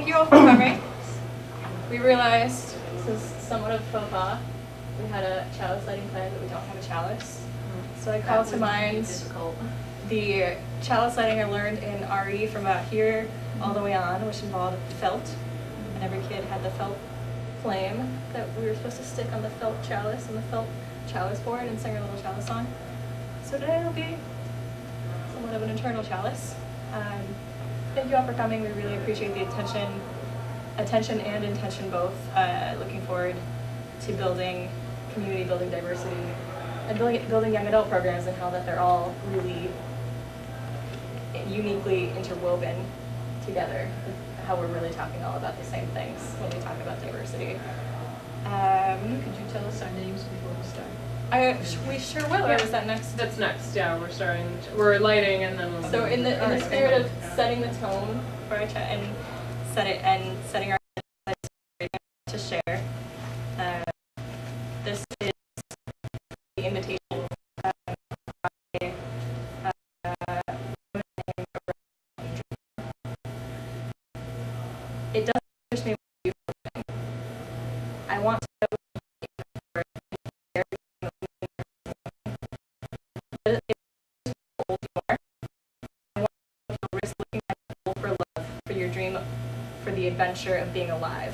Thank you all for coming. We realized, this is somewhat of faux pas, we had a chalice lighting plan, but we don't have a chalice. So I called to mind the chalice lighting I learned in RE from about here all the way on, which involved felt. And every kid had the felt flame that we were supposed to stick on the felt chalice and the felt chalice board and sing our little chalice song. So today will be somewhat of an internal chalice. Thank you all for coming. We really appreciate the attention and intention both. Looking forward to building community, building diversity, and building young adult programs and how that they're all really uniquely interwoven together. How we're really talking all about the same things when we talk about diversity. Could you tell us our names before we start? We sure will. Or is that next? That's next. Yeah, we're lighting, and then we'll. So in the spirit of setting the tone for our chat and setting our to share, this is the invitation. It doesn't push me. I want to know how old you are. I want to risk looking at the goal for love, for your dream, for the adventure of being alive.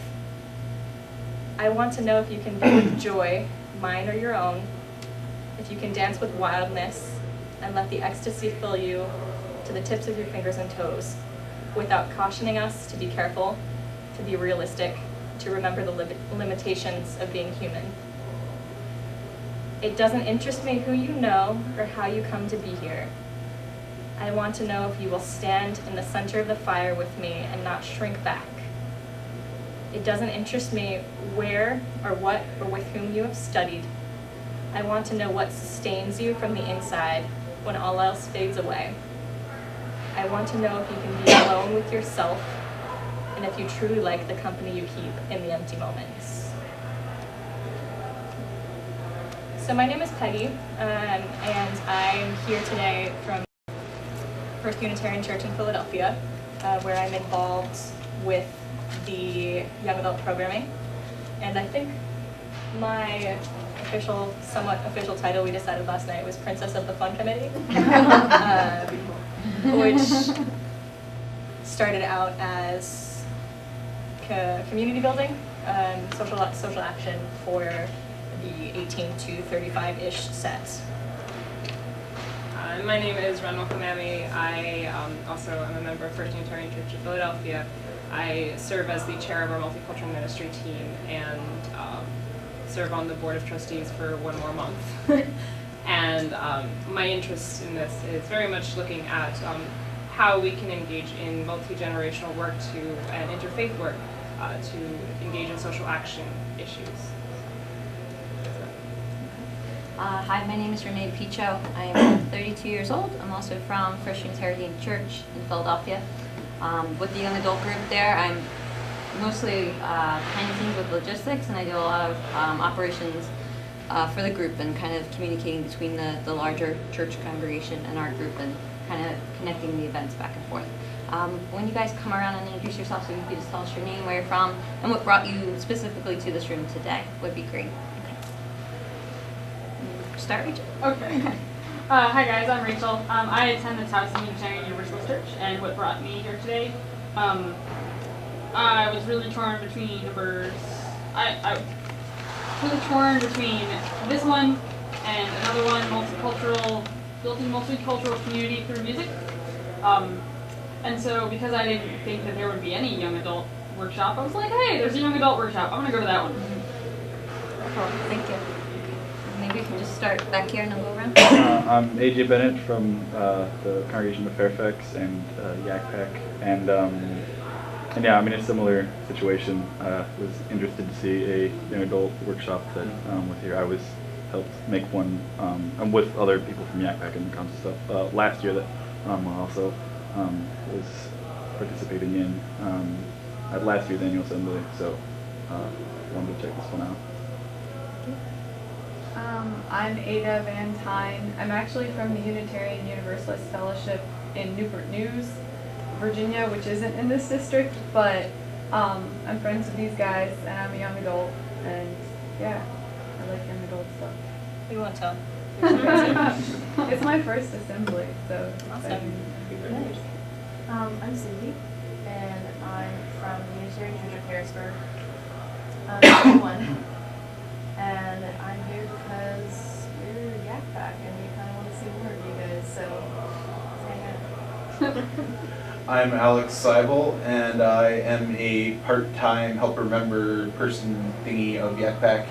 I want to know if you can be with joy, mine or your own, if you can dance with wildness and let the ecstasy fill you to the tips of your fingers and toes, without cautioning us to be careful, to be realistic, to remember the limitations of being human. It doesn't interest me who you know or how you come to be here. I want to know if you will stand in the center of the fire with me and not shrink back. It doesn't interest me where or what or with whom you have studied. I want to know what sustains you from the inside when all else fades away. I want to know if you can be alone with yourself and if you truly like the company you keep in the empty moments. So my name is Peggy, and I'm here today from First Unitarian Church in Philadelphia, where I'm involved with the young adult programming. And I think my somewhat official title we decided last night was Princess of the Fun Committee, which started out as community building, social action for the 18 to 35-ish set. My name is Ranwa Hammamy. I also am a member of First Unitarian Church of Philadelphia. I serve as the chair of our multicultural ministry team and serve on the board of trustees for one more month. And my interest in this is very much looking at how we can engage in multi-generational work and interfaith work to engage in social action issues. Hi, my name is Renee Picho. I'm 32 years old. I'm also from First Unitarian Church in Philadelphia. With the young adult group there, I'm mostly behind the scenes with logistics, and I do a lot of operations for the group and kind of communicating between the larger church congregation and our group and kind of connecting the events back and forth. When you guys come around and introduce yourself, so you could just tell us your name, where you're from, and what brought you specifically to this room today would be great. Start, Rachel. Okay. Hi guys, I'm Rachel. I attend the Towson Unitarian Universalist Church, and what brought me here today, I was really torn between numbers. I was really torn between this one and another one, building multicultural community through music. And so because I didn't think that there would be any young adult workshop, I was like, hey, there's a young adult workshop. I'm gonna go to that one. Cool, thank you. Maybe we can just start back here and then go around. I'm AJ Bennett from the Congregation of Fairfax and YACPAC, and yeah, I'm in a similar situation. Was interested to see a young adult workshop that was here. I was helped make one. I'm with other people from YACPAC and kinds of stuff last year that I also was participating in at last year's annual assembly. So wanted to check this one out. I'm Ada Van Tyne. I'm actually from the Unitarian Universalist Fellowship in Newport News, Virginia, which isn't in this district, but I'm friends with these guys, and I'm a young adult, and yeah, I like young adult stuff. We won't tell. It's my first assembly, so it's Awesome. exciting. I'm Cindy, and I'm from the Unitarian Church of Harrisburg. I'm 21, and I'm here because we're Yak Pack, and we kind of want to see more of you guys, so let's hang out. I'm Alex Seibel, and I am a part-time helper member person thingy of Yak Pack,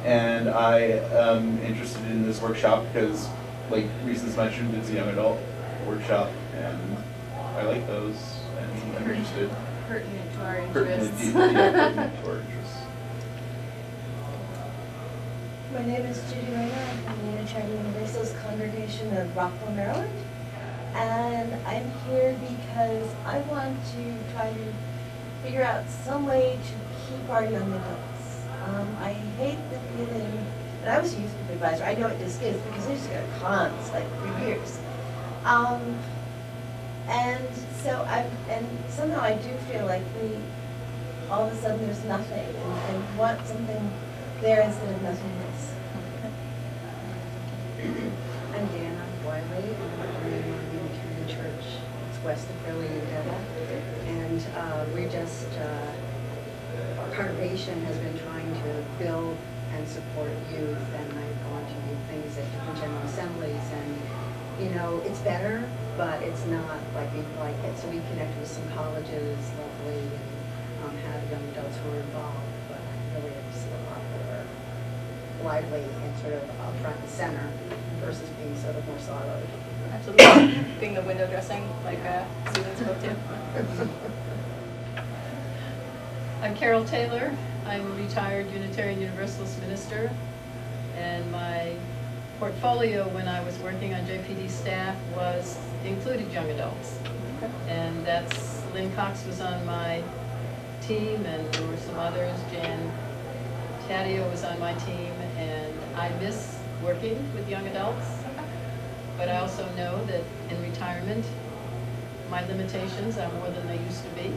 and I am interested in this workshop because, like reasons mentioned, it's a young adult workshop, and I like those, and I'm interested. Pertinent to our Pertinent, interests. yeah, pertinent to our interests. My name is Judy Ranwa. I'm from the Unitarian Universalist Congregation of Rockville, Maryland. And I'm here because I want to try to figure out some way to keep our young adults. I hate the feeling, and I was a youth group advisor, I know what this is because I used to go to cons like for years. And somehow I do feel like all of a sudden there's nothing, and want something there instead of nothingness. I'm Dana Boyley, and I'm from the Unitarian Church. It's west of Philly and Denver. And we just, our congregation has been trying to build and support youth, and I've gone to things at different general assemblies, and you know, it's better, but it's not like we like it. So we connected with some colleges locally and had young adults who were involved, but I really have to see a lot more lively and sort of front and center versus being sort of more siloed. Absolutely. Being the window dressing, like Susan spoke to. I'm Carol Taylor. I'm a retired Unitarian Universalist minister, and my portfolio when I was working on JPD staff included young adults. And that's, Lynn Cox was on my team, and there were some others. Jan Taddeo was on my team, and I miss working with young adults. But I also know that in retirement, my limitations are more than they used to be.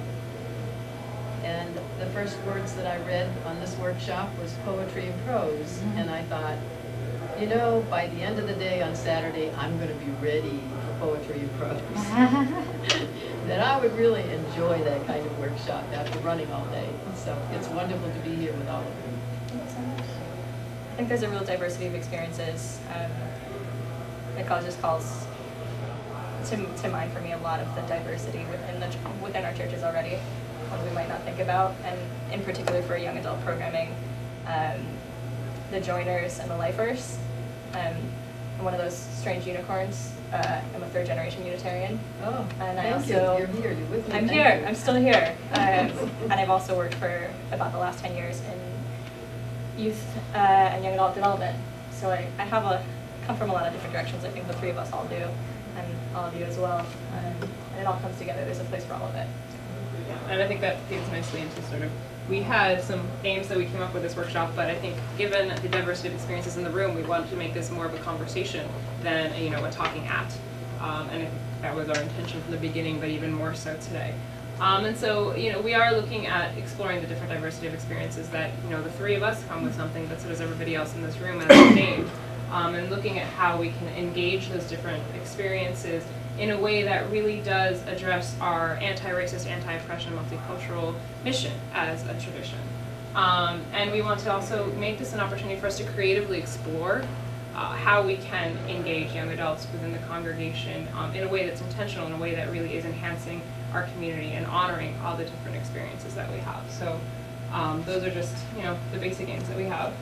And the first words that I read on this workshop was poetry and prose. And I thought, you know, by the end of the day on Saturday, I'm going to be ready for poetry and prose. That I would really enjoy that kind of workshop after running all day. So it's wonderful to be here with all of you. Thank you so much. I think there's a real diversity of experiences. The college just calls to mind for me a lot of the diversity within our churches already, ones we might not think about, and in particular for young adult programming, the joiners and the lifers. I'm one of those strange unicorns. I'm a third-generation Unitarian. Oh, and thank you. You're here. You're with me. I'm here. I'm still here. And I've also worked for about the last 10 years in youth and young adult development. So I come from a lot of different directions. I think the three of us all do, and all of you as well. And it all comes together. There's a place for all of it. Yeah, and I think that feeds nicely into sort of, we had some aims that we came up with this workshop, but I think given the diversity of experiences in the room, we wanted to make this more of a conversation than, you know, a talking at. And I think that was our intention from the beginning, but even more so today. And so, you know, we are looking at exploring the different diversity of experiences that, you know, the three of us come with something, but so does everybody else in this room as a name. And looking at how we can engage those different experiences in a way that really does address our anti-racist, anti-oppression, multicultural mission as a tradition. And we want to also make this an opportunity for us to creatively explore how we can engage young adults within the congregation in a way that's intentional, in a way that really is enhancing our community and honoring all the different experiences that we have. So those are just, you know, the basic aims that we have.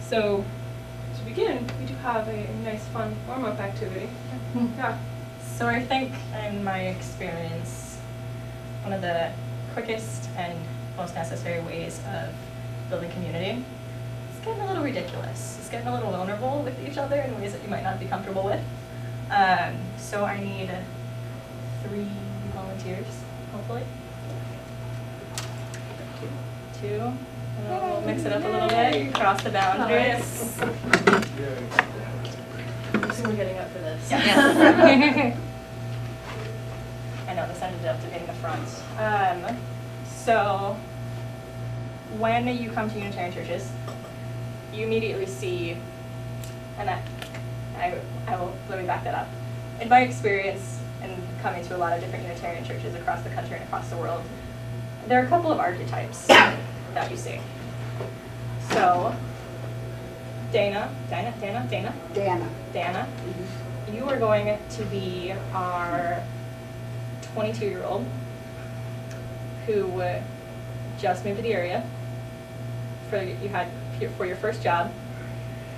So to begin, we do have a nice, fun warm-up activity. Yeah. So I think, in my experience, one of the quickest and most necessary ways of building community is getting a little ridiculous. It's getting a little vulnerable with each other in ways that you might not be comfortable with. So I need 3 volunteers, hopefully. 2. And then we'll mix it up a little bit, cross the boundaries. We're getting up for this. Yeah. I know on this ended up being the front. So when you come to Unitarian churches, you immediately see, and let me back that up. In my experience and coming to a lot of different Unitarian churches across the country and across the world, there are a couple of archetypes that you see. So, Dana, you are going to be our 22-year-old who just moved to the area for your first job.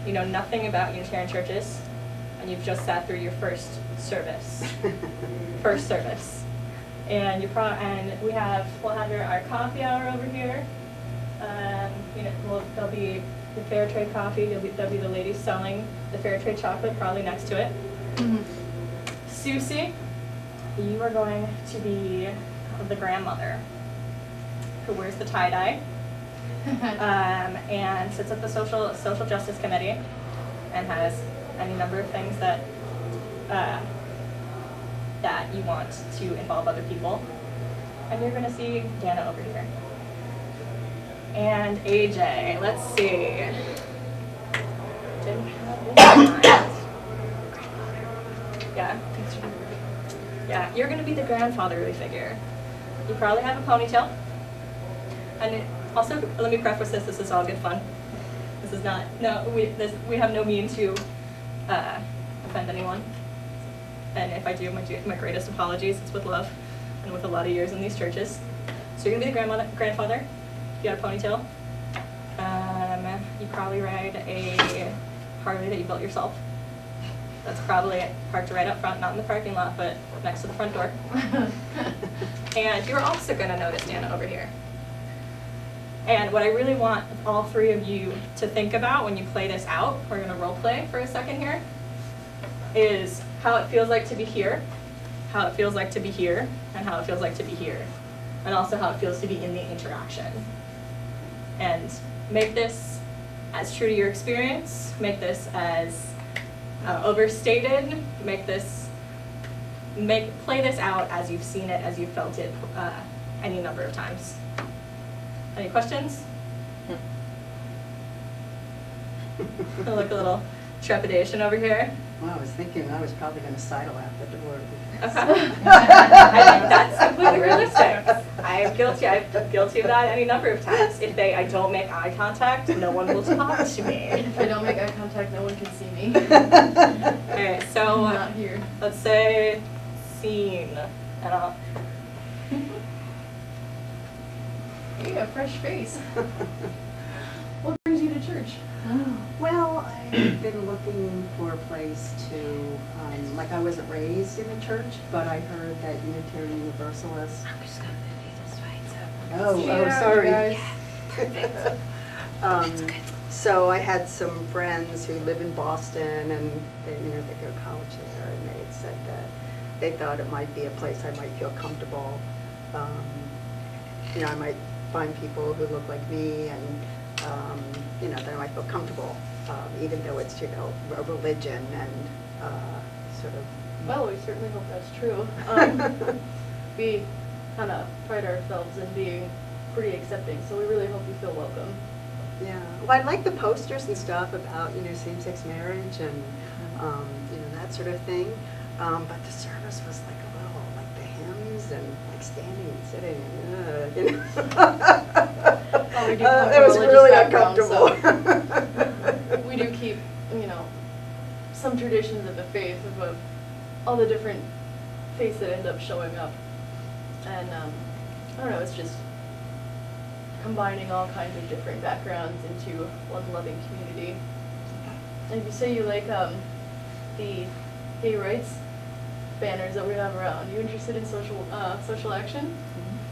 You know nothing about Unitarian churches, and you've just sat through your first service. And we'll have our coffee hour over here. There'll be the fair trade coffee. There'll be the ladies selling the fair trade chocolate probably next to it. Mm-hmm. Susie, you are going to be the grandmother who wears the tie-dye and sits at the social justice committee and has any number of things that you want to involve other people. And you're going to see Dana over here. And AJ, let's see. Didn't have this in mind. Yeah, you're going to be the grandfatherly figure. You probably have a ponytail. And also, let me preface this is all good fun. This is not, we have no mean to offend anyone. And if I do, my greatest apologies. It's with love and with a lot of years in these churches. So you're going to be the grandfather. You got a ponytail. You probably ride a Harley that you built yourself. That's probably parked right up front, not in the parking lot, but next to the front door. And you're also going to notice Dana over here. And what I really want all three of you to think about when you play this out, we're going to role play for a second here, is how it feels like to be here, how it feels like to be here, and how it feels like to be here. And also how it feels to be in the interaction. And make this as true to your experience, make this as overstated, play this out as you've seen it, as you've felt it any number of times. Any questions? Look, a little trepidation over here. Well, I was thinking I was probably going to sidle out the door. Okay. I think that's completely realistic. I'm guilty of that any number of times. If I don't make eye contact, no one will talk to me. If I don't make eye contact, no one can see me. Okay, so I'm not here. Let's say scene. And I'll. You got a fresh face. What brings you to church? Well, I've been looking for a place to, I wasn't raised in a church, but I heard that Unitarian Universalists. I'm just going to move you this way, so. Oh, sorry. Yeah, Perfect. That's good. So I had some friends who live in Boston, and they go to college there, and they had said that they thought it might be a place I might feel comfortable. I might find people who look like me, and that I might feel comfortable, even though it's a religion and sort of. Well, we certainly hope that's true. We kind of pride ourselves in being pretty accepting, so we really hope you feel welcome. Yeah. Well, I like the posters and stuff about same-sex marriage and that sort of thing. But the service was like a little the hymns and standing and sitting. Well, we do It was really uncomfortable. So we do keep some traditions of the faith of all the different faiths that end up showing up, and I don't know. It's just combining all kinds of different backgrounds into one loving community. And if you say you like the gay rights banners that we have around, you interested in social action?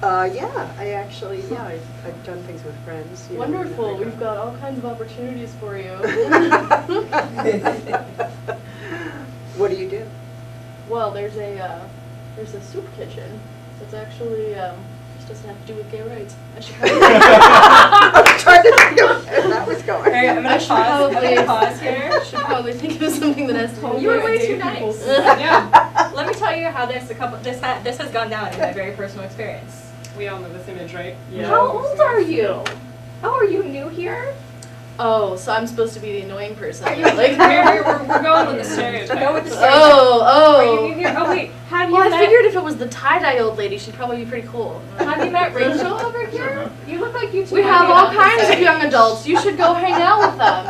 Yeah, I've done things with friends. Wonderful. We've got all kinds of opportunities for you. What do you do? Well, there's a soup kitchen. So it's actually just doesn't have to do with gay rights. I should probably I was trying to think of where that was going. All right, I'm gonna pause here. should probably think of something that has to do with You were way gay too people. nice. Yeah. Let me tell you you how this has gone down in my very personal experience. We all know this image, right? How old are you? Oh, are you new here? Oh, so I'm supposed to be the annoying person. We're going with the stereotype. Go with the Oh, Are you new here? Oh wait, have you Well, I met? figured if it was the tie-dye old lady, she'd probably be pretty cool. Have you met Rachel over here? You look like you two. We might have be all about the kinds of same. young adults. You should go hang out with them.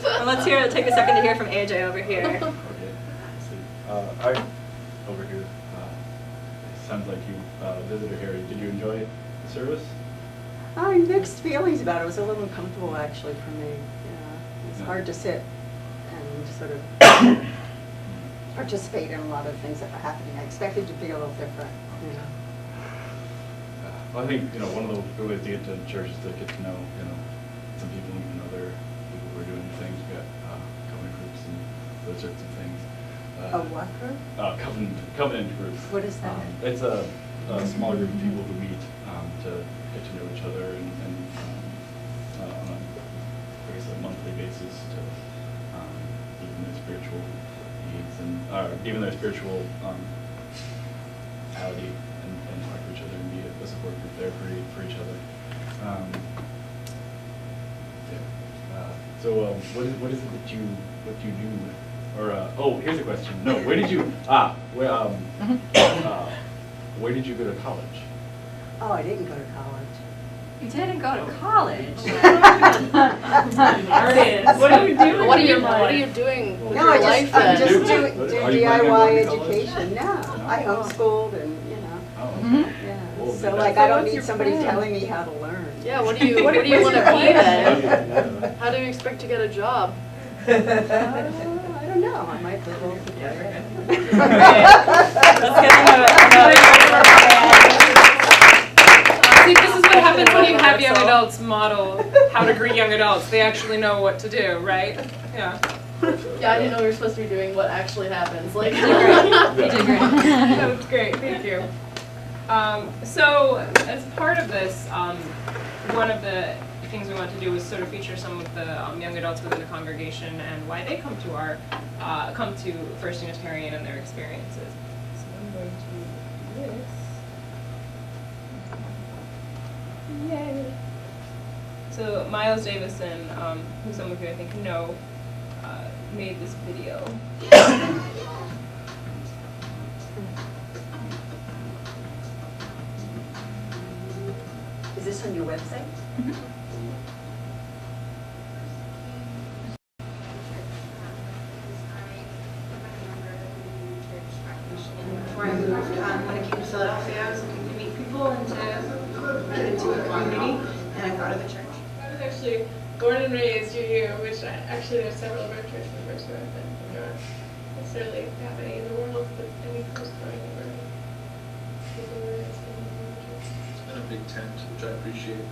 And let's take a second to hear from AJ over here. Okay. I over here. Sounds like you visitor here. Did you enjoy the service? Mixed feelings about it. It was a little uncomfortable actually for me. Yeah, it's hard to sit and sort of participate in a lot of things that were happening. I expected to be a little different. You know. Well, I think one of the good ways to get to church is to get to know some people, other people who are doing things. We got covenant groups and those sorts of things. A what group? Covenant group. What is that? It's a smaller group of people who meet to get to know each other and on a monthly basis to even their spiritual needs and even their spiritual reality and talk to each other and be a support group there for each other. So what is it that you do? Or here's a question. No, where did you where did you go to college? Oh, I didn't go to college. You didn't go to college. What are you doing? What are you doing with No, your I life just, I'm then? just do Are you planning on going DIY to college? education. No, I homeschooled and Oh, yeah. Well, So that's- like I don't what's need your somebody plan? telling me how to learn. Yeah, what do you What want to is be your then? Yeah. How do you expect to get a job? I don't know. I might live over there. Let's get See, this is what happens when you have young adults model how to greet young adults. They actually know what to do, right? Yeah. Yeah, I didn't know we were supposed to be doing what actually happens. Like, That was great. Thank you. So, as part of this, one of the things we want to do is sort of feature some of the young adults within the congregation and why they come to First Unitarian and their experiences. So I'm going to do this. Yay! So Miles Davison, who some of you I think know, made this video. Is this on your website? Before I moved, when I came to Philadelphia, I was looking to meet people and to get into a community, and I thought of the church. I was actually born and raised here, which actually there's several of our church members who have been not necessarily happening in the world, but any close going over people who are raised in the church. It's been a big tent, which I appreciate.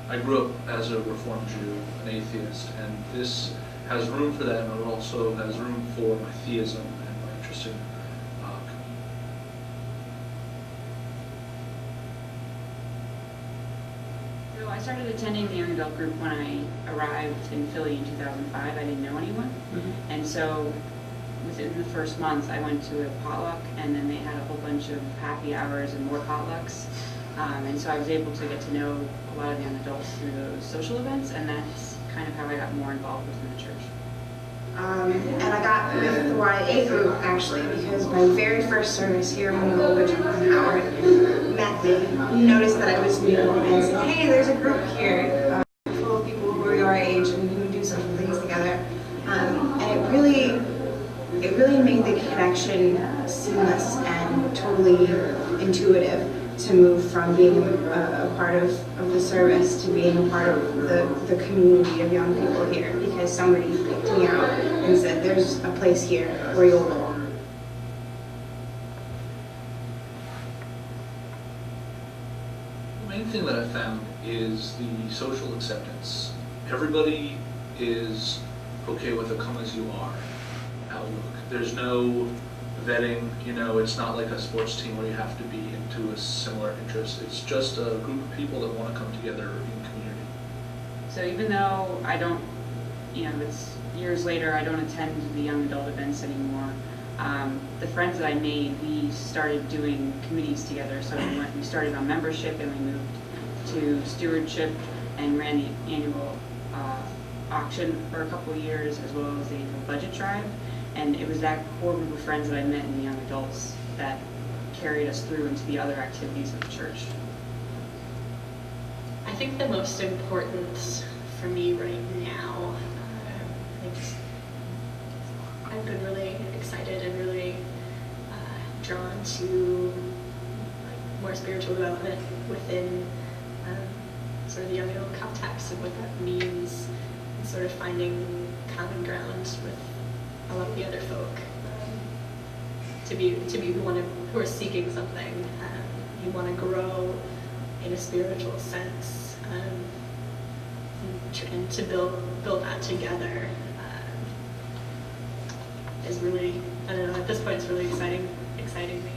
I grew up as a Reformed Jew, an atheist, and this has room for that, and it also has room for my theism and my interest in So I started attending the young adult group when I arrived in Philly in 2005. I didn't know anyone. And so within the first month I went to a potluck, and then they had a whole bunch of happy hours and more potlucks. And so I was able to get to know a lot of young adults through those social events, and that's kind of how I got more involved within the church. And I got with the YA group actually because my very first service here when Bishop Howard met me, noticed that I was new and said, hey, there's a group here full of people who are your age and who do social things together. And it really made the connection seamless and totally intuitive to move from being a part of the service to being a part of the community of young people here, because somebody picked me out and said, there's a place here where you'll belong. The main thing that I found is the social acceptance. Everybody is okay with a come as you are outlook. There's no vetting, it's not like a sports team where you have to be into a similar interest. It's just a group of people that want to come together in community. So even though I don't, it's years later, I don't attend the young adult events anymore, the friends that I made, we started doing committees together. So we started on membership, and we moved to stewardship and ran the annual auction for a couple of years, as well as the budget drive. And it was that core group of friends that I met in the young adults that carried us through into the other activities of the church. I think the most important for me right now, I've been really excited and really drawn to more spiritual development within sort of the young adult context and what that means, and sort of finding common ground with a lot of the other folk. To be who are seeking something, you want to grow in a spiritual sense, and to build that together is really, I don't know, at this point it's really exciting me.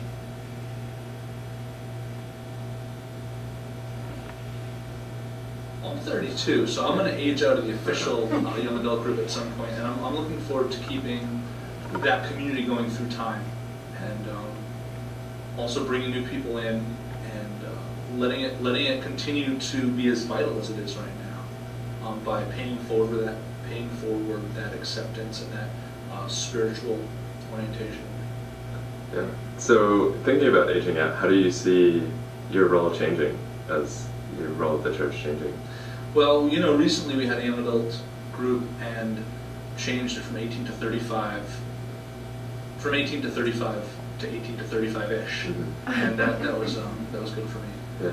I'm 32, so I'm going to age out of the official young adult group at some point, and I'm looking forward to keeping that community going through time, and also bringing new people in, and letting it continue to be as vital as it is right now, by paying forward that acceptance and that spiritual orientation. Yeah. So thinking about aging out, how do you see your role changing as your role at the church changing? Well, recently we had a young adult group and changed it from 18 to 35, from 18 to 35 to 18 to 35-ish, and that was good for me. Yeah.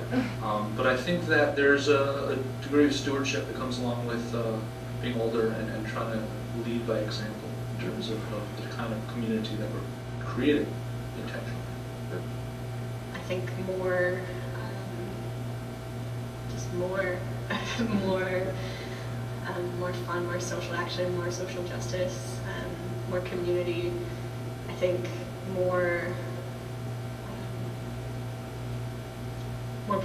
But I think that there's a degree of stewardship that comes along with being older and trying to lead by example in terms of the kind of community that we're creating intentionally. I think more fun, more social action, more social justice, more community. I think more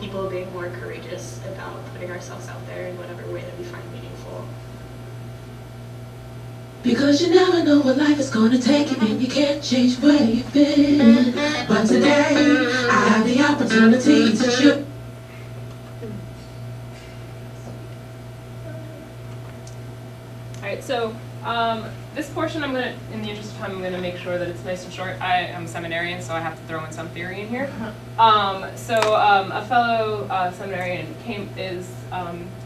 people being more courageous about putting ourselves out there in whatever way that we find meaningful. Because you never know what life is gonna take you, and you can't change where you've been. But today, I have the opportunity to choose. Alright, so this portion in the interest of time, I'm going to make sure that it's nice and short. I am a seminarian, so I have to throw in some theory in here. A fellow seminarian is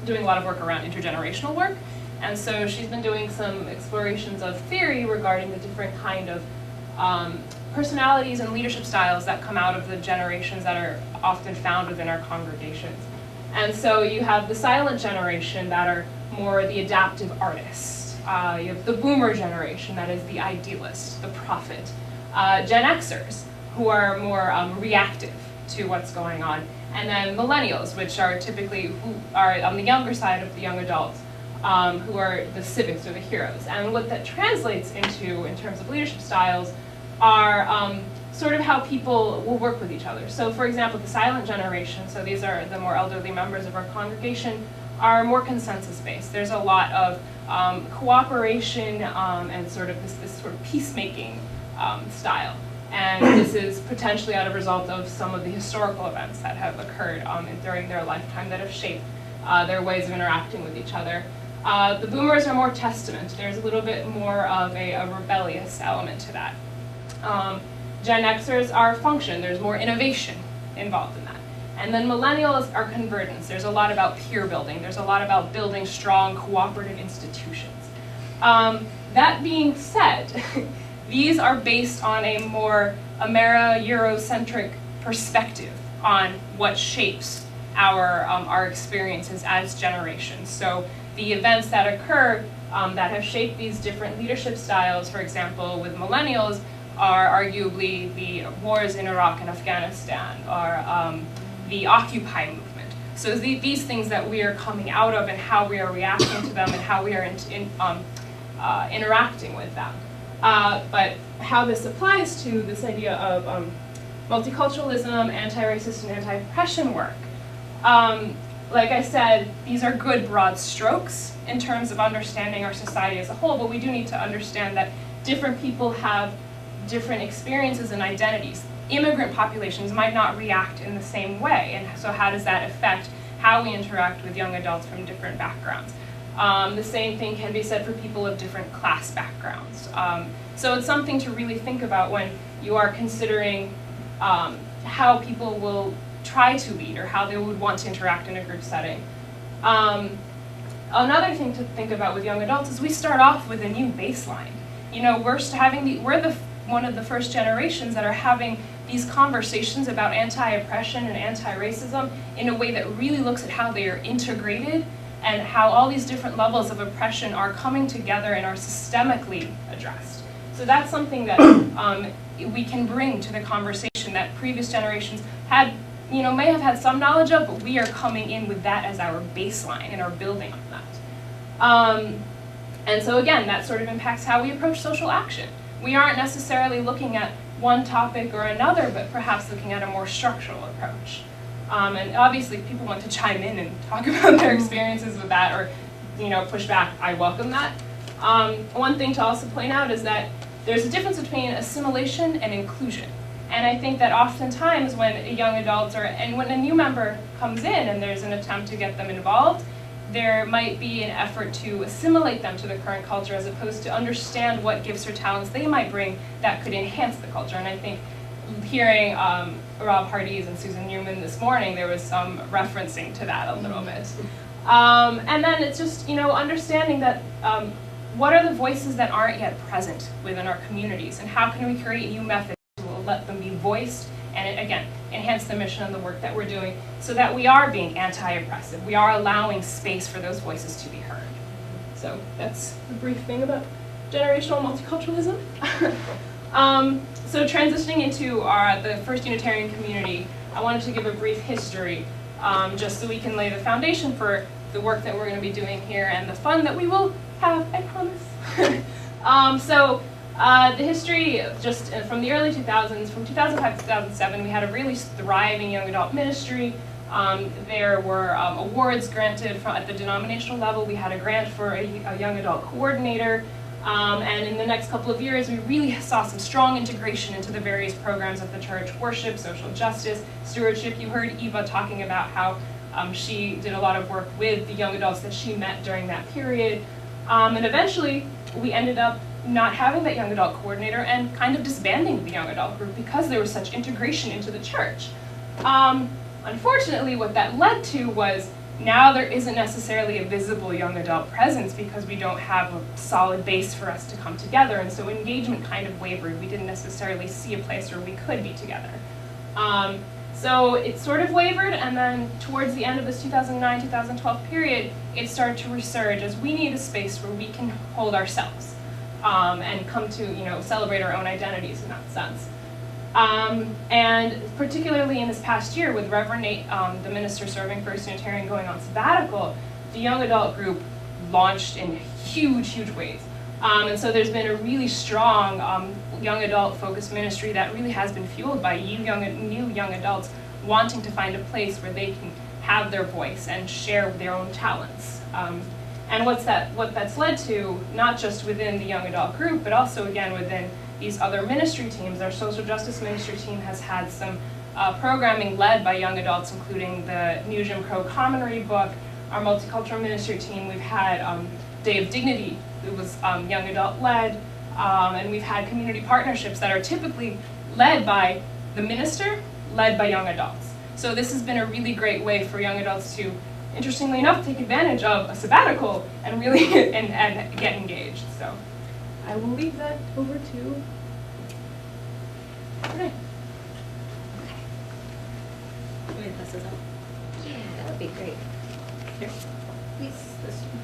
doing a lot of work around intergenerational work, and so she's been doing some explorations of theory regarding the different kind of personalities and leadership styles that come out of the generations that are often found within our congregations. And so you have the silent generation that are more the adaptive artists. You have the boomer generation, that is the idealist, the prophet. Gen Xers, who are more reactive to what's going on. And then millennials, which are typically, who are on the younger side of the young adults, who are the civics or the heroes. And what that translates into, in terms of leadership styles, are sort of how people will work with each other. So for example, the silent generation, so these are the more elderly members of our congregation, are more consensus-based. There's a lot of cooperation and sort of this sort of peacemaking style. And this is potentially out of result of some of the historical events that have occurred during their lifetime that have shaped their ways of interacting with each other. The boomers are more testament. There's a little bit more of a rebellious element to that. Gen Xers are function. There's more innovation involved in that. And then millennials are convergence. There's a lot about peer building. There's a lot about building strong cooperative institutions. That being said, these are based on a more Amera-Eurocentric perspective on what shapes our experiences as generations. So the events that occur that have shaped these different leadership styles, for example, with millennials, are arguably the wars in Iraq and Afghanistan, or the Occupy movement. So these things that we are coming out of and how we are reacting to them and how we are interacting with them. But how this applies to this idea of multiculturalism, anti-racist and anti-oppression work. Like I said, these are good broad strokes in terms of understanding our society as a whole, but we do need to understand that different people have different experiences and identities. Immigrant populations might not react in the same way, and so how does that affect how we interact with young adults from different backgrounds? The same thing can be said for people of different class backgrounds. So it's something to really think about when you are considering how people will try to lead or how they would want to interact in a group setting. Another thing to think about with young adults is we start off with a new baseline. You know, we're one of the first generations that are having these conversations about anti-oppression and anti-racism in a way that really looks at how they are integrated and how all these different levels of oppression are coming together and are systemically addressed. So that's something that we can bring to the conversation that previous generations had, you know, may have had some knowledge of, but we are coming in with that as our baseline and are building on that. And so again, that sort of impacts how we approach social action. We aren't necessarily looking at one topic or another, but perhaps looking at a more structural approach. And obviously people want to chime in and talk about their experiences with that or, you know, push back. I welcome that. One thing to also point out is that there's a difference between assimilation and inclusion. And I think that oftentimes when a young adult and when a new member comes in and there's an attempt to get them involved, there might be an effort to assimilate them to the current culture as opposed to understand what gifts or talents they might bring that could enhance the culture. And I think hearing Rob Hardy's and Susan Newman this morning, there was some referencing to that a little bit. And then it's just, you know, understanding that what are the voices that aren't yet present within our communities and how can we create new methods to let them be voiced and, again, enhance the mission and the work that we're doing so that we are being anti-oppressive. We are allowing space for those voices to be heard. So that's the brief thing about generational multiculturalism. So transitioning into the First Unitarian community, I wanted to give a brief history just so we can lay the foundation for the work that we're going to be doing here and the fun that we will have, I promise. The history, just from the early 2000s, from 2005 to 2007, we had a really thriving young adult ministry. There were awards granted at the denominational level. We had a grant for a young adult coordinator. And in the next couple of years, we really saw some strong integration into the various programs of the church: worship, social justice, stewardship. You heard Eva talking about how she did a lot of work with the young adults that she met during that period. And eventually, we ended up not having that young adult coordinator and kind of disbanding the young adult group because there was such integration into the church. Unfortunately, what that led to was now there isn't necessarily a visible young adult presence because we don't have a solid base for us to come together, and so engagement kind of wavered. We didn't necessarily see a place where we could be together. So it sort of wavered, and then towards the end of this 2009-2012 period, it started to resurge as we need a space where we can hold ourselves and come to, you know, celebrate our own identities in that sense. And particularly in this past year with Reverend Nate, the minister serving First Unitarian, going on sabbatical, the young adult group launched in huge, huge ways. And so there's been a really strong young adult focused ministry that really has been fueled by new young adults wanting to find a place where they can have their voice and share their own talents. And what that's led to, not just within the young adult group, but also again within these other ministry teams. Our social justice ministry team has had some programming led by young adults, including the New Jim Crow Commonwealth book. Our multicultural ministry team, we've had Day of Dignity, it was young adult led, and we've had community partnerships that are typically led by the minister, led by young adults. So this has been a really great way for young adults to, interestingly enough, take advantage of a sabbatical and really and get engaged. So I will leave that over to Renee. Let me pass this out. Yeah, that would be great. Here, please, this one.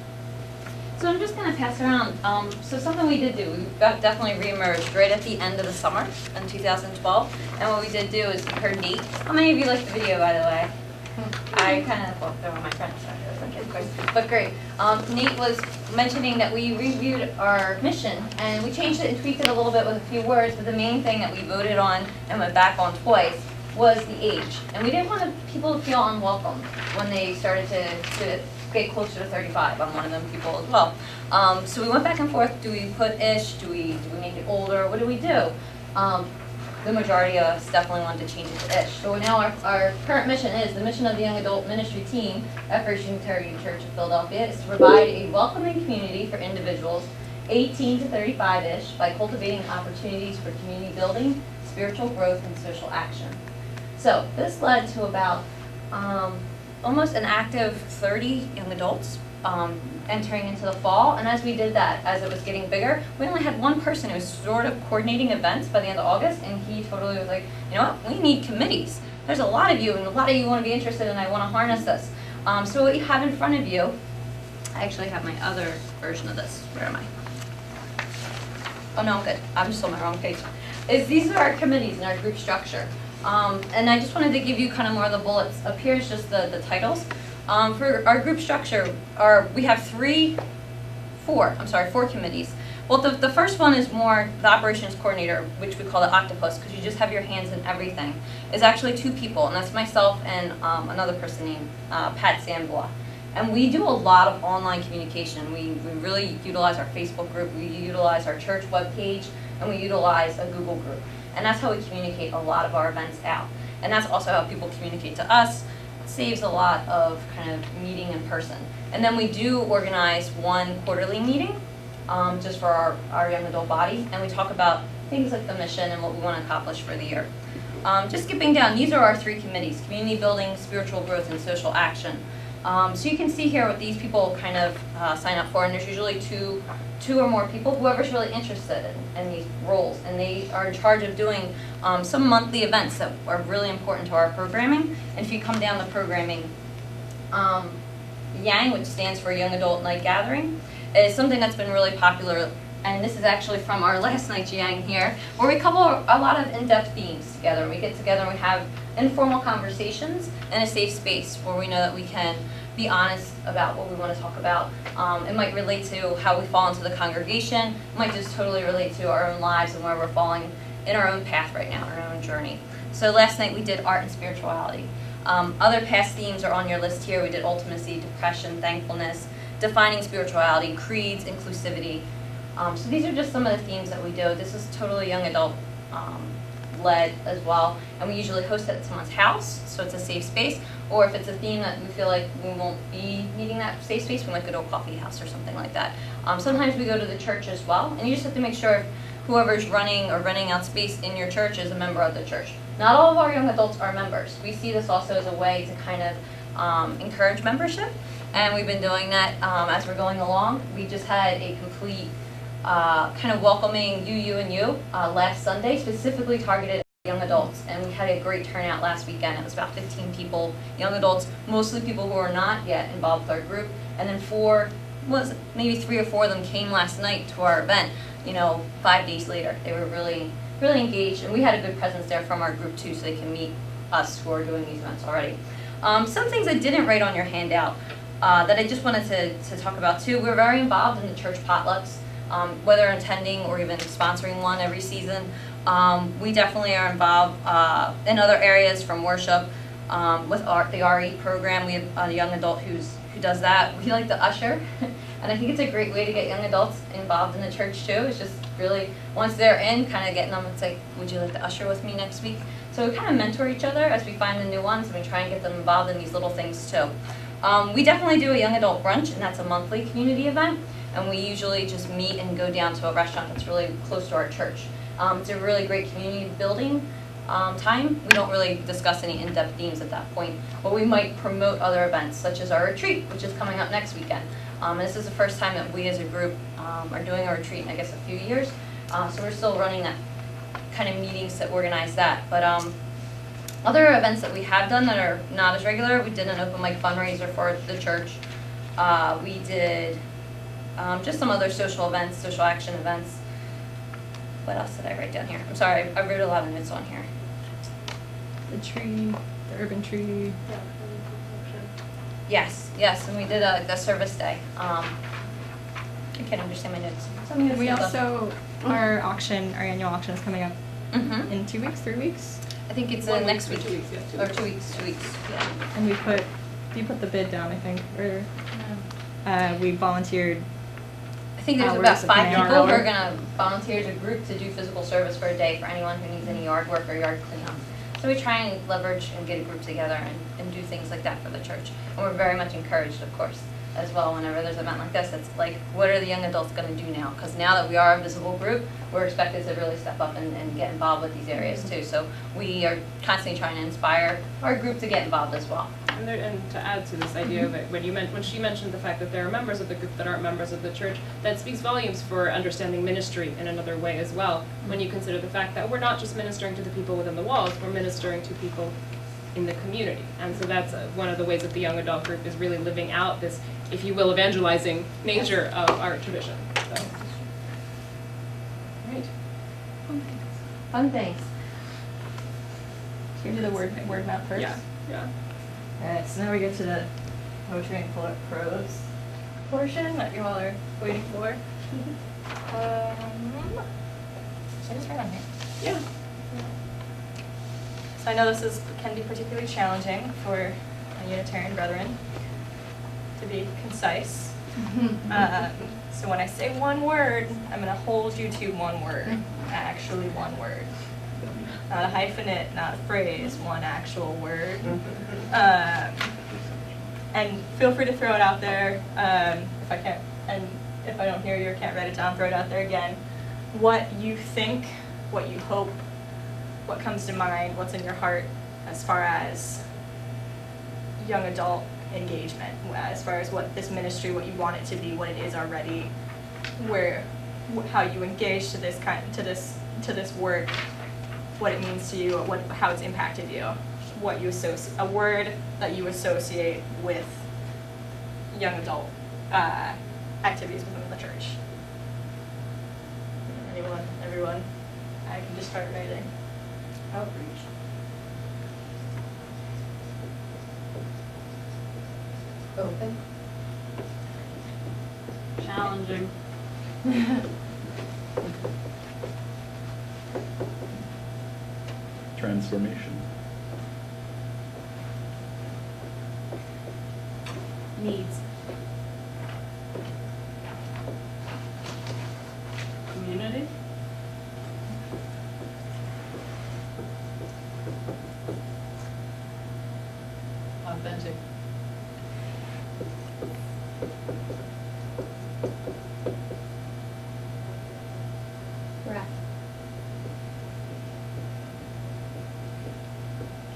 So I'm just going to pass around. So something we did do, we got definitely reemerged right at the end of the summer in 2012. And what we did do is we heard Nate. How many of you liked the video, by the way? I kind of, well, they were my friends, so okay, of course. But great. Nate was mentioning that we reviewed our mission, and we changed it and tweaked it a little bit with a few words, but the main thing that we voted on and went back on twice was the age. And we didn't want people to feel unwelcome when they started to get closer to 35. I'm one of them people as well. So we went back and forth. Do we put ish? Do we make it older? What do we do? the majority of us definitely wanted to change it to ish. So now our current mission is, the mission of the Young Adult Ministry team at First Unitarian Church of Philadelphia is to provide a welcoming community for individuals 18 to 35-ish by cultivating opportunities for community building, spiritual growth, and social action. So this led to about almost an active 30 young adults entering into the fall, and as we did that, as it was getting bigger, we only had one person who was sort of coordinating events by the end of August, and he totally was like, you know what, we need committees. There's a lot of you, and a lot of you want to be interested, and I want to harness this. So what you have in front of you, I actually have my other version of this. Where am I? Oh no, I'm good. I'm just on my wrong page. These are our committees and our group structure. And I just wanted to give you kind of more of the bullets. Up here is just the titles. For our group structure, we have four committees. Well, the first one is more the operations coordinator, which we call the octopus, because you just have your hands in everything. It's actually 2 people, and that's myself and another person named Pat Sanbois. And we do a lot of online communication. We really utilize our Facebook group, we utilize our church webpage, and we utilize a Google group. And that's how we communicate a lot of our events out. And that's also how people communicate to us. It saves a lot of kind of meeting in person. And then we do organize one quarterly meeting just for our young adult body. And we talk about things like the mission and what we want to accomplish for the year. Just skipping down, these are our 3 committees: community building, spiritual growth, and social action. So you can see here what these people kind of sign up for, and there's usually two or more people, whoever's really interested in these roles, and they are in charge of doing some monthly events that are really important to our programming. And if you come down the programming, YANG, which stands for Young Adult Night Gathering, is something that's been really popular, and this is actually from our last night's YANG here, where we cover a lot of in-depth themes together. We get together and we have informal conversations in a safe space where we know that we can be honest about what we want to talk about. It might relate to how we fall into the congregation. It might just totally relate to our own lives and where we're falling in our own path right now, our own journey. So last night we did art and spirituality. Other past themes are on your list here. We did ultimacy, depression, thankfulness, defining spirituality, creeds, inclusivity. So these are just some of the themes that we do. This is totally young adult led as well, and we usually host it at someone's house, so it's a safe space. Or if it's a theme that we feel like we won't be needing that safe space, we might go to a coffee house or something like that. Sometimes we go to the church as well, and you just have to make sure whoever's running or renting out space in your church is a member of the church. Not all of our young adults are members. We see this also as a way to kind of encourage membership, and we've been doing that as we're going along. We just had a complete kind of welcoming you and you last Sunday, specifically targeted at young adults, and we had a great turnout last weekend. It was about 15 people, young adults, mostly people who are not yet involved with our group, and then maybe 3 or 4 of them came last night to our event, 5 days later. They were really engaged, and we had a good presence there from our group too, so they can meet us who are doing these events already. Some things I didn't write on your handout that I just wanted to talk about too. We're very involved in the church potlucks. Whether attending or even sponsoring one every season. We definitely are involved in other areas from worship with the RE program. We have a young adult who does that. We like to usher, and I think it's a great way to get young adults involved in the church too. It's just really, once they're in, kind of getting them, it's like, would you like to usher with me next week? So we kind of mentor each other as we find the new ones, and we try and get them involved in these little things too. We definitely do a young adult brunch, and that's a monthly community event. And we usually just meet and go down to a restaurant that's really close to our church. It's a really great community building time. We don't really discuss any in-depth themes at that point, but we might promote other events, such as our retreat, which is coming up next weekend. This is the first time that we as a group are doing a retreat in, I guess, a few years. So we're still running that kind of meetings to organize that. But other events that we have done that are not as regular, we did an open mic fundraiser for the church. We did just some other social events, social action events. What else did I write down here? I'm sorry, I wrote a lot of notes on here. The tree, the urban tree. Yes, and we did the service day. I can't understand my notes. We also, our annual auction is coming up in 2 weeks, 3 weeks? I think it's next week. 2 weeks, yeah. Or 2 weeks, yeah. And you put the bid down, I think, or we volunteered. I think there's hours about of 5 man people who hour. are gonna volunteer as a group to do physical service for a day for anyone who needs any yard work or yard cleanup. So we try and leverage and get a group together and do things like that for the church. And we're very much encouraged, of course, as well, whenever there's an event like this. It's like, what are the young adults gonna do now? Because now that we are a visible group, we're expected to really step up and get involved with these areas too. So we are constantly trying to inspire our group to get involved as well. And to add to this idea of it, when she mentioned the fact that there are members of the group that aren't members of the church, that speaks volumes for understanding ministry in another way as well. When you consider the fact that we're not just ministering to the people within the walls, we're ministering to people in the community. And so that's one of the ways that the young adult group is really living out this, if you will, evangelizing nature of our tradition. So. Right. Fun things. Should we do the word map first? Yeah. Alright, so now we get to the poetry and prose portion that you all are waiting for. Should I just write on here? Yeah. So I know this can be particularly challenging for my Unitarian brethren to be concise. So when I say one word, I'm going to hold you to one word, actually one word. Not a hyphenate, not a phrase, one actual word. And feel free to throw it out there if I can't, and if I don't hear you or can't write it down, throw it out there again. What you think, what you hope, what comes to mind, what's in your heart as far as young adult engagement, as far as what this ministry, what you want it to be, what it is already, how you engage to this work, what it means to you, how it's impacted you, a word that you associate with young adult activities within the church. Anyone, everyone, I can just start writing. Outreach. Open. Challenging. Transformation. Needs. Community. Authentic. Breath.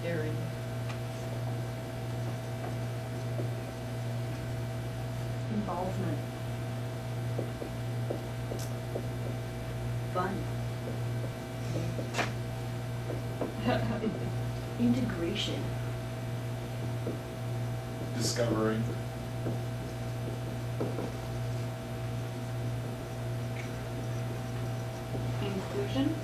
Caring. Involvement. Fun. Integration. Discovering. Inclusion.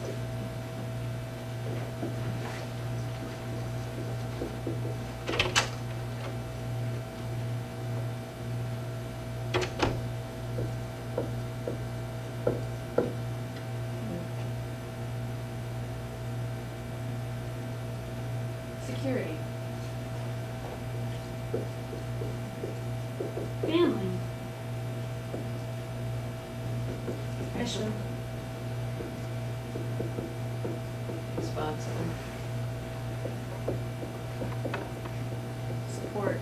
Security. Family. Mission. Responsible. Support.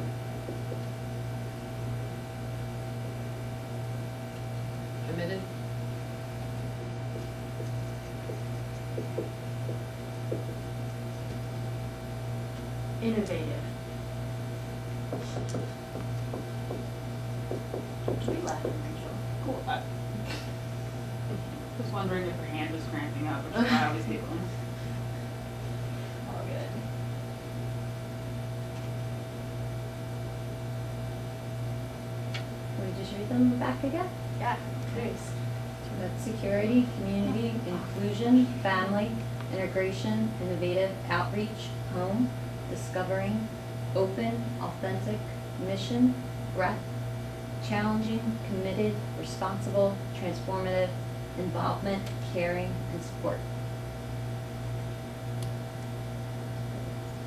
Committed. Innovative. Keep laughing, Rachel. Cool. I was wondering if her hand was cramping up, which is why I was giggling. All good. Can we just read them back again? Yeah, please. So that's security, community, inclusion, family, integration, innovative, outreach, home, discovering, open, authentic, mission, breath, challenging, committed, responsible, transformative, involvement, caring, and support.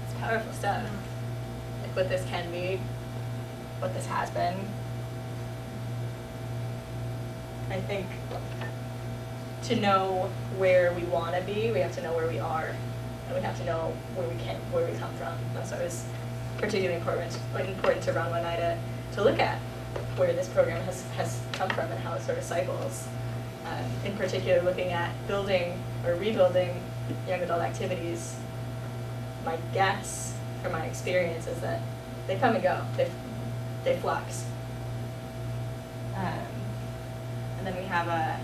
It's powerful stuff. Like what this can be, what this has been. I think to know where we want to be, we have to know where we are, and we have to know where we come from. And so it was particularly important to Ranwa and I to look at where this program has come from and how it sort of cycles. In particular, looking at building or rebuilding young adult activities, my guess from my experience is that they come and go, they flux. And then we have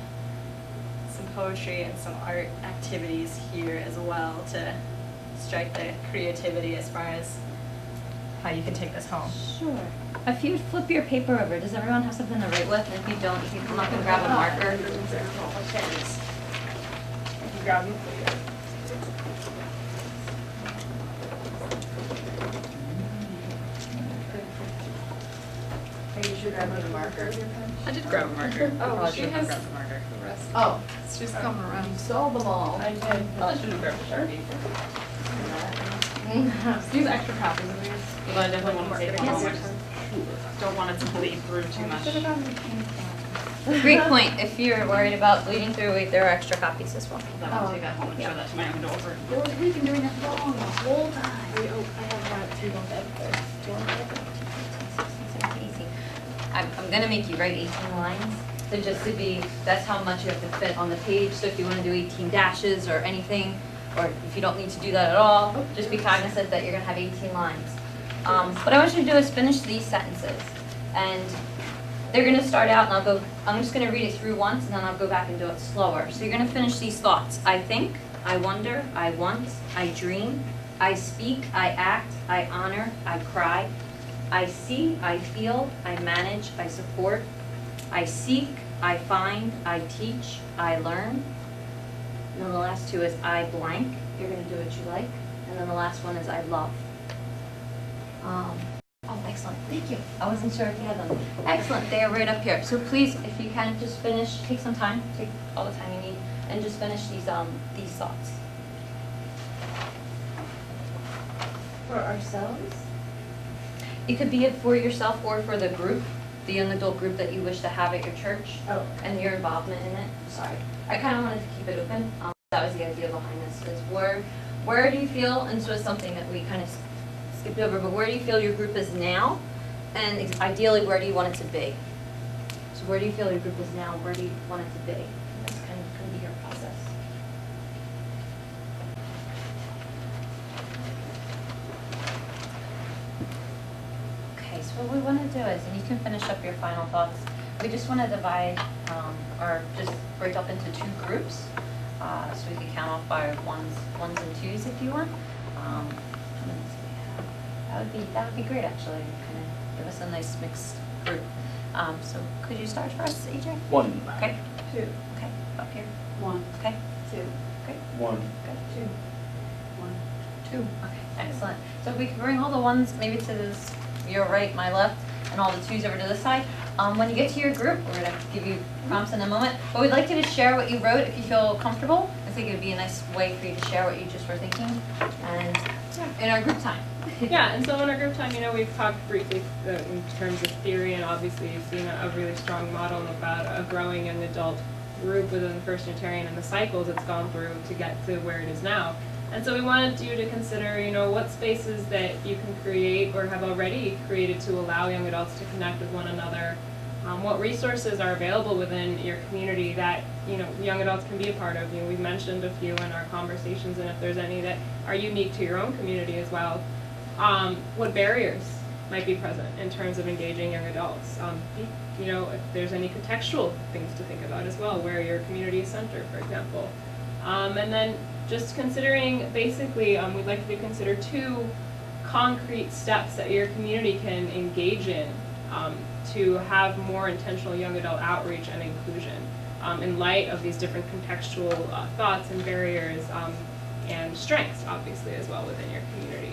some poetry and some art activities here as well to strike the creativity as far as how you can take this home. Sure. If you would flip your paper over, does everyone have something to write with? And if you don't, you can come up and grab a marker. You can grab them. You should grab a marker. I did grab a marker. Oh, she has. Grab a marker. The rest. Oh, she's coming around. You sold them all. I did. Well, I should have grabbed a Sharpie. Use extra copies of these. But I definitely want to take one home. Don't want it to bleed through too much. Great point. If you're worried about bleeding through, there are extra copies as well. I want to take that home and show that to my young daughter. We've been doing that wrong the whole time. I have that too. Don't that first. Do you want that? I'm going to make you write 18 lines. So just to be, that's how much you have to fit on the page. So if you want to do 18 dashes or anything, or if you don't need to do that at all, just be cognizant that you're going to have 18 lines. What I want you to do is finish these sentences. And they're going to start out, and I'm just going to read it through once, and then I'll go back and do it slower. So you're going to finish these thoughts. I think, I wonder, I want, I dream, I speak, I act, I honor, I cry, I see, I feel, I manage, I support, I seek, I find, I teach, I learn. And then the last two is I blank. You're going to do what you like. And then the last one is I love. Oh, excellent. Thank you. I wasn't sure if you had them. Excellent. They are right up here. So please, if you can, just finish. Take some time. Take all the time you need, and just finish these thoughts. For ourselves? It could be it for yourself or for the group, the young adult group that you wish to have at your church, and your involvement in it. Sorry. I kind of wanted to keep it open. That was the idea behind this, is where do you feel, and this was something that we kind of skipped over, but where do you feel your group is now, and ideally, where do you want it to be? So where do you feel your group is now, where do you want it to be? That's kind of going to be your process. Okay, so what we want to do is, and you can finish up your final thoughts, we just want to divide, or just break up into two groups, so we can count off by ones and twos if you want. How many do we have? That would be great, actually. Kind of give us a nice mixed group. So could you start for us, AJ? 1. Okay. 2. Okay. Up here. 1. Okay. 2. Okay. 1. Good. 2. 1. 2. Okay. Excellent. So if we can bring all the ones maybe to this, your right, my left, and all the twos over to this side. When you get to your group, we're going to give you prompts in a moment, but we'd like you to share what you wrote if you feel comfortable. I think it would be a nice way for you to share what you just were thinking, and in our group time. Yeah, and so in our group time, we've talked briefly in terms of theory, and obviously you've seen a really strong model about a growing young adult group within the First Unitarian and the cycles it's gone through to get to where it is now. And so we wanted you to consider, what spaces that you can create or have already created to allow young adults to connect with one another. What resources are available within your community that, young adults can be a part of. We've mentioned a few in our conversations, and if there's any that are unique to your own community as well. What barriers might be present in terms of engaging young adults. If there's any contextual things to think about as well, where your community is centered, for example. And then just considering, basically, we'd like you to consider 2 concrete steps that your community can engage in to have more intentional young adult outreach and inclusion in light of these different contextual thoughts and barriers and strengths, obviously, as well within your community.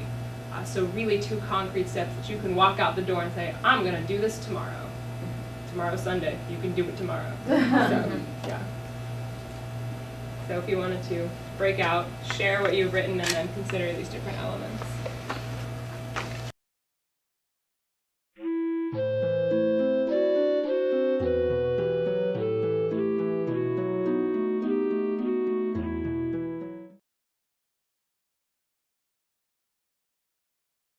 So really 2 concrete steps that you can walk out the door and say, I'm going to do this tomorrow. Tomorrow's Sunday. You can do it tomorrow. Yeah. So if you wanted to break out, share what you've written, and then consider these different elements.